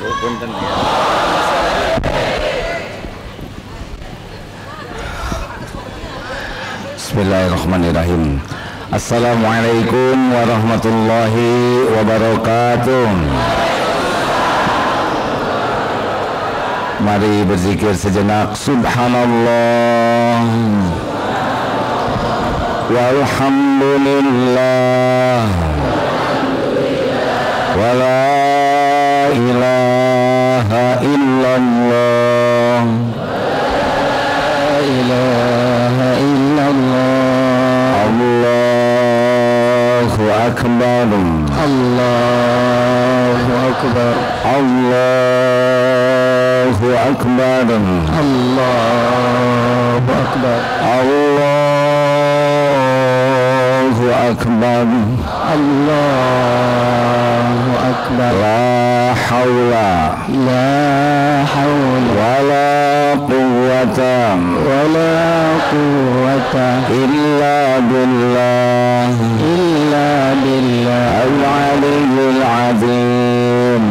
Punten ya. Bismillahirrahmanirrahim. Assalamualaikum warahmatullahi wabarakatuh. Mari berzikir sejenak. Subhanallah walhamdulillah wa la ilaha illallah Allahu akbar Allahu akbar Allahu akbar Allahu akbar Allahu akbar Allahu akbar la haula wala quwwata illa billah al-aliyyil azim.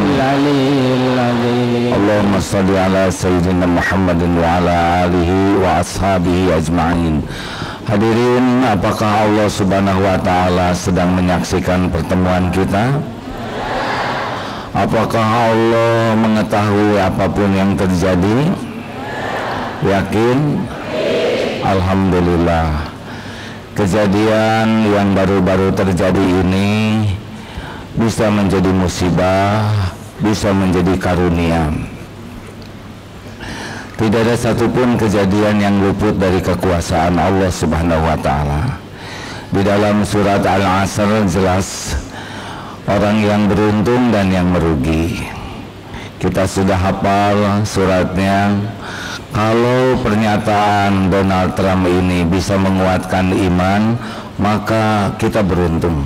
Allahumma shalli ala sayyidina Muhammadin wa ala alihi wa ashabihi ajma'in. Hadirin, apakah Allah Subhanahu wa ta'ala sedang menyaksikan pertemuan kita? Apakah Allah mengetahui apapun yang terjadi? Yakin? Alhamdulillah. Kejadian yang baru-baru terjadi ini bisa menjadi musibah, bisa menjadi karunia. Tidak ada satupun kejadian yang luput dari kekuasaan Allah Subhanahu wa ta'ala. Di dalam surat Al-Asr jelas orang yang beruntung dan yang merugi. Kita sudah hafal suratnya. Kalau pernyataan Donald Trump ini bisa menguatkan iman, maka kita beruntung.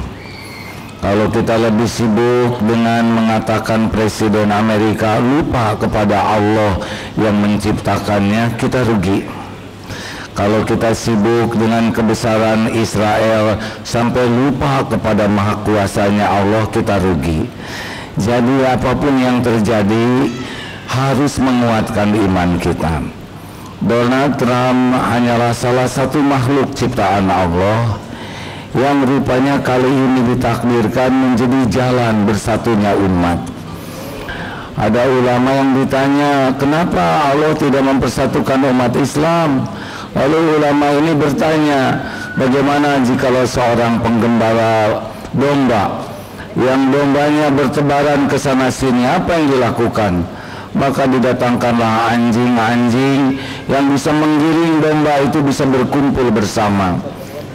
Kalau kita lebih sibuk dengan mengatakan Presiden Amerika lupa kepada Allah yang menciptakannya, kita rugi. Kalau kita sibuk dengan kebesaran Israel sampai lupa kepada maha kuasanya Allah, kita rugi. Jadi apapun yang terjadi harus menguatkan iman kita. Donald Trump hanyalah salah satu makhluk ciptaan Allah yang rupanya kali ini ditakdirkan menjadi jalan bersatunya umat. Ada ulama yang ditanya, kenapa Allah tidak mempersatukan umat Islam? Lalu ulama ini bertanya, bagaimana jikalau seorang penggembala domba yang dombanya bertebaran ke sana sini, apa yang dilakukan? Maka didatangkanlah anjing-anjing yang bisa menggiring domba itu bisa berkumpul bersama.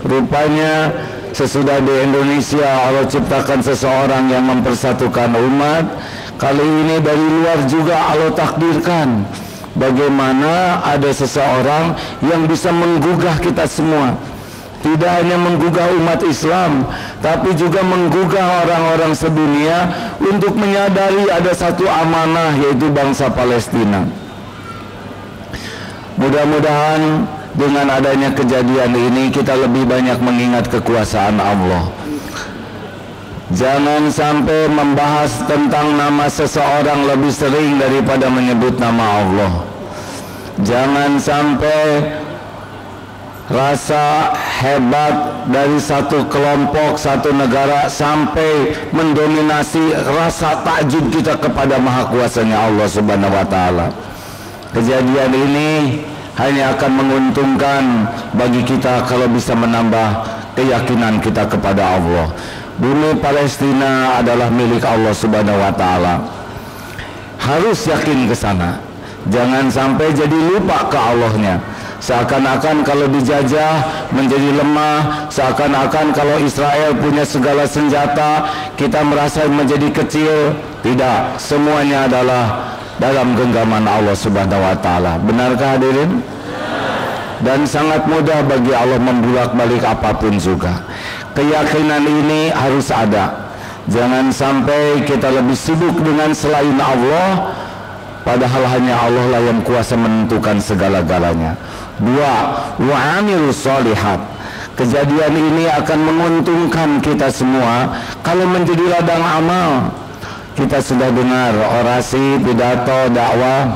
Rupanya sesudah di Indonesia Allah ciptakan seseorang yang mempersatukan umat. Kali ini dari luar juga Allah takdirkan bagaimana ada seseorang yang bisa menggugah kita semua. Tidak hanya menggugah umat Islam, tapi juga menggugah orang-orang sedunia untuk menyadari ada satu amanah, yaitu bangsa Palestina. Mudah-mudahan dengan adanya kejadian ini kita lebih banyak mengingat kekuasaan Allah. Jangan sampai membahas tentang nama seseorang lebih sering daripada menyebut nama Allah. Jangan sampai rasa hebat dari satu kelompok, satu negara sampai mendominasi rasa takjub kita kepada maha kuasanya Allah Subhanahu wa ta'ala. Kejadian ini hanya akan menguntungkan bagi kita kalau bisa menambah keyakinan kita kepada Allah. Bumi Palestina adalah milik Allah Subhanahu wa ta'ala. Harus yakin ke sana. Jangan sampai jadi lupa ke Allahnya. Seakan-akan kalau dijajah menjadi lemah, seakan-akan kalau Israel punya segala senjata kita merasa menjadi kecil. Tidak, semuanya adalah dalam genggaman Allah Subhanahu wa ta'ala. Benarkah hadirin? Dan sangat mudah bagi Allah membulak-balik apapun juga. Keyakinan ini harus ada. Jangan sampai kita lebih sibuk dengan selain Allah, padahal hanya Allah lah yang kuasa menentukan segala-galanya. Dua, wa'amilus sholihat. Kejadian ini akan menguntungkan kita semua kalau menjadi ladang amal. kita sudah dengar orasi, pidato, dakwah.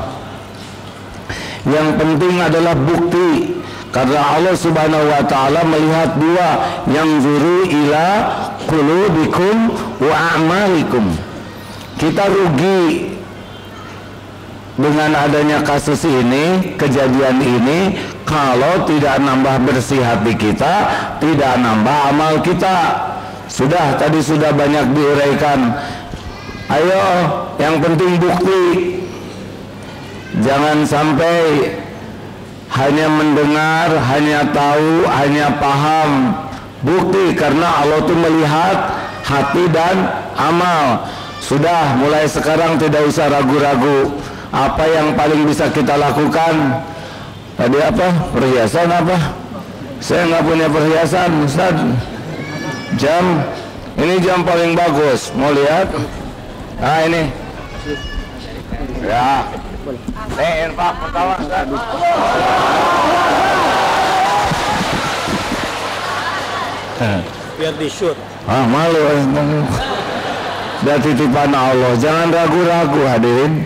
Yang penting adalah bukti, karena Allah Subhanahu wa taala melihat dua, yang zuru ila qulubikum wa a'malikum. Kita rugi dengan adanya kasus ini, kejadian ini, kalau tidak nambah bersih hati kita, tidak nambah amal kita. Tadi sudah banyak diuraikan. Ayo, yang penting bukti. Jangan sampai hanya mendengar, hanya tahu, hanya paham. Bukti, karena Allah itu melihat hati dan amal. Sudah, mulai sekarang tidak usah ragu-ragu. Apa yang paling bisa kita lakukan? Tadi apa? Perhiasan apa? Saya nggak punya perhiasan, Ustaz. Jam, ini jam paling bagus. Mau lihat? Ah, ini. Ya. Pak, pertama, Ustaz. Biar di shoot. Malu. Dan titipan Allah. Jangan ragu-ragu, hadirin.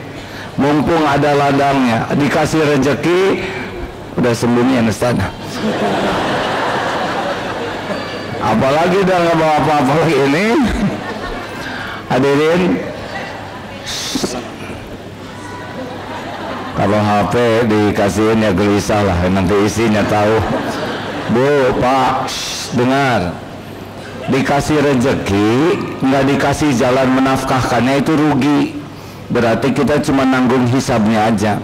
Mumpung ada ladangnya, dikasih rezeki, udah sembunyi Ustaz. Apalagi udah nggak bawa apa-apa lagi ini. Hadirin, kalau HP dikasihin ya gelisah lah, nanti isinya tahu. Bu, Pak, dengar, dikasih rezeki, nggak dikasih jalan menafkahkannya, itu rugi. Berarti kita cuma nanggung hisabnya aja.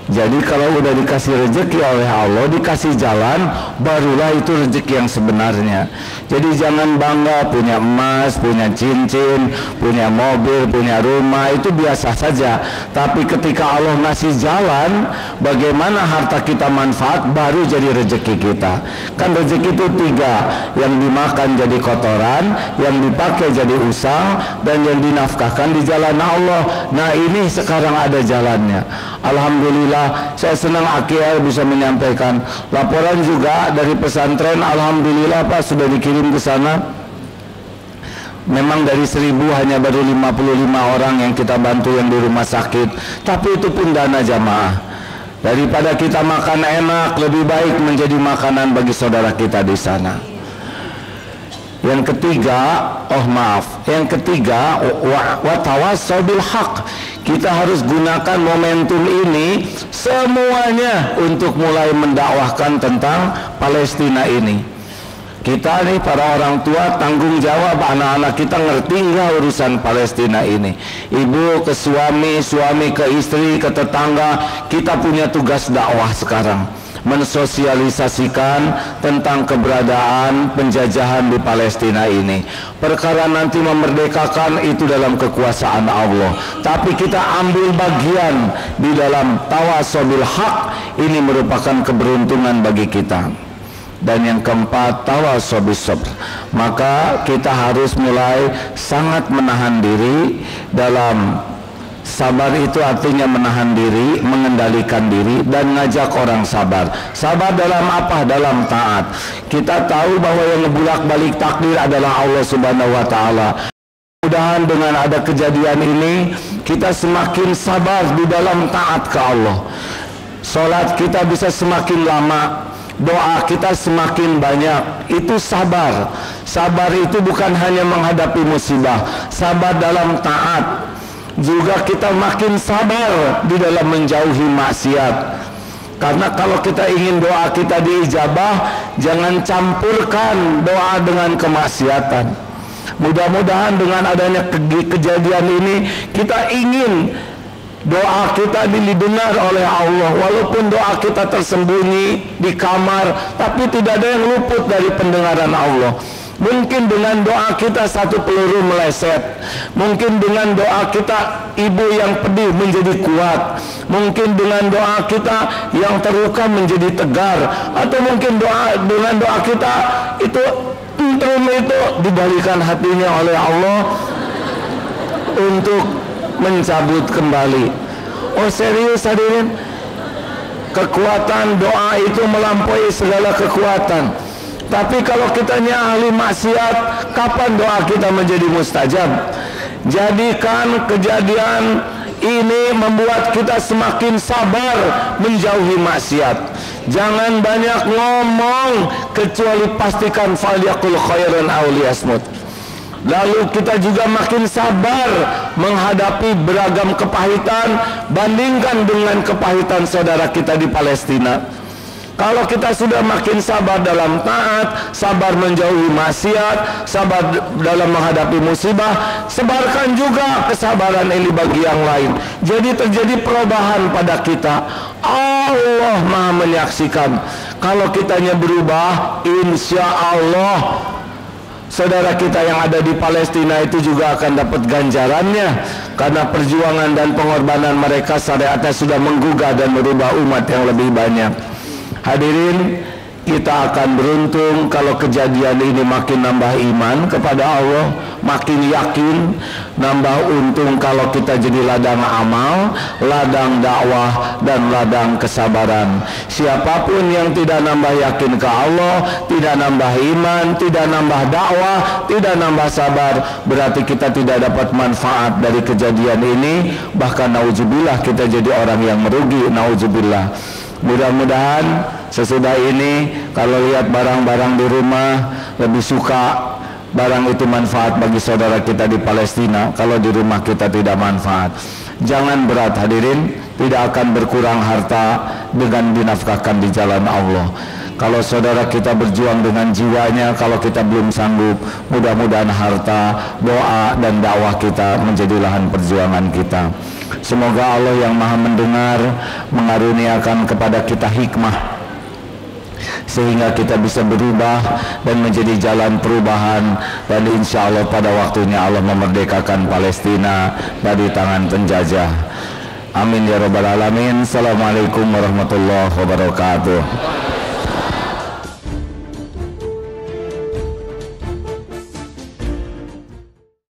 Jadi kalau udah dikasih rezeki oleh Allah, dikasih jalan, barulah itu rezeki yang sebenarnya. Jadi jangan bangga punya emas, punya cincin, punya mobil, punya rumah, itu biasa saja. Tapi ketika Allah ngasih jalan, bagaimana harta kita manfaat, baru jadi rezeki kita. Kan rezeki itu 3, yang dimakan jadi kotoran, yang dipakai jadi usang, dan yang dinafkahkan di jalan Allah. Nah, ini sekarang ada jalannya. Alhamdulillah, saya senang akhirnya bisa menyampaikan laporan juga dari pesantren. Alhamdulillah Pak, sudah dikirim ke sana. Memang dari 1000 hanya baru 55 orang yang kita bantu yang di rumah sakit, tapi itu pun dana jamaah. Daripada kita makan enak, lebih baik menjadi makanan bagi saudara kita di sana. Yang ketiga, wa tawassaw bil haq. Kita harus gunakan momentum ini semuanya untuk mulai mendakwahkan tentang Palestina ini. Kita nih para orang tua tanggung jawab, anak-anak kita ngerti nggak urusan Palestina ini. Ibu ke suami, suami ke istri, ke tetangga. Kita punya tugas dakwah sekarang, mensosialisasikan tentang keberadaan penjajahan di Palestina ini. Perkara nanti memerdekakan itu dalam kekuasaan Allah, tapi kita ambil bagian di dalam tawasobil haq. Ini merupakan keberuntungan bagi kita. Dan yang keempat, tawasobis sabr. Maka kita harus mulai sangat menahan diri dalam sabar. Itu artinya menahan diri, mengendalikan diri, dan ngajak orang sabar. Sabar dalam apa? Dalam taat. Kita tahu bahwa yang ngebulak-balik takdir adalah Allah Subhanahu wa taala. Mudah-mudahan dengan ada kejadian ini, kita semakin sabar di dalam taat ke Allah. Salat kita bisa semakin lama, doa kita semakin banyak. Itu sabar. Sabar itu bukan hanya menghadapi musibah, sabar dalam taat. Juga kita makin sabar di dalam menjauhi maksiat. Karena kalau kita ingin doa kita diijabah, jangan campurkan doa dengan kemaksiatan. Mudah-mudahan dengan adanya kejadian ini, kita ingin doa kita didengar oleh Allah. Walaupun doa kita tersembunyi di kamar, tapi tidak ada yang luput dari pendengaran Allah. Mungkin dengan doa kita satu peluru meleset, mungkin dengan doa kita ibu yang pedih menjadi kuat, mungkin dengan doa kita yang terluka menjadi tegar, atau mungkin dengan doa kita itu dibalikan hatinya oleh Allah untuk mencabut kembali. Oh serius hadirin, kekuatan doa itu melampaui segala kekuatan. Tapi kalau kitanya ahli maksiat, kapan doa kita menjadi mustajab? Jadikan kejadian ini membuat kita semakin sabar menjauhi maksiat. Jangan banyak ngomong, kecuali pastikan falyaqul khairan aw liyasmut. Lalu kita juga makin sabar menghadapi beragam kepahitan. Bandingkan dengan kepahitan saudara kita di Palestina. Kalau kita sudah makin sabar dalam taat, sabar menjauhi maksiat, sabar dalam menghadapi musibah, sebarkan juga kesabaran ini bagi yang lain. Jadi terjadi perubahan pada kita. Allah Maha menyaksikan. Kalau kitanya berubah, insya Allah saudara kita yang ada di Palestina itu juga akan dapat ganjarannya, karena perjuangan dan pengorbanan mereka syariatnya sudah menggugah dan merubah umat yang lebih banyak. Hadirin, kita akan beruntung kalau kejadian ini makin nambah iman kepada Allah, makin yakin, nambah untung kalau kita jadi ladang amal, ladang dakwah, dan ladang kesabaran. Siapapun yang tidak nambah yakin ke Allah, tidak nambah iman, tidak nambah dakwah, tidak nambah sabar, berarti kita tidak dapat manfaat dari kejadian ini. Bahkan nauzubillah, kita jadi orang yang merugi, nauzubillah. Mudah-mudahan sesudah ini kalau lihat barang-barang di rumah, lebih suka barang itu manfaat bagi saudara kita di Palestina. Kalau di rumah kita tidak manfaat, jangan berat hadirin. Tidak akan berkurang harta dengan dinafkahkan di jalan Allah. Kalau saudara kita berjuang dengan jiwanya, kalau kita belum sanggup, mudah-mudahan harta, doa, dan dakwah kita menjadi lahan perjuangan kita. Semoga Allah yang Maha mendengar mengaruniakan kepada kita hikmah, sehingga kita bisa berubah dan menjadi jalan perubahan, dan insya Allah pada waktunya Allah memerdekakan Palestina dari tangan penjajah. Amin ya rabbal alamin. Assalamualaikum warahmatullahi wabarakatuh.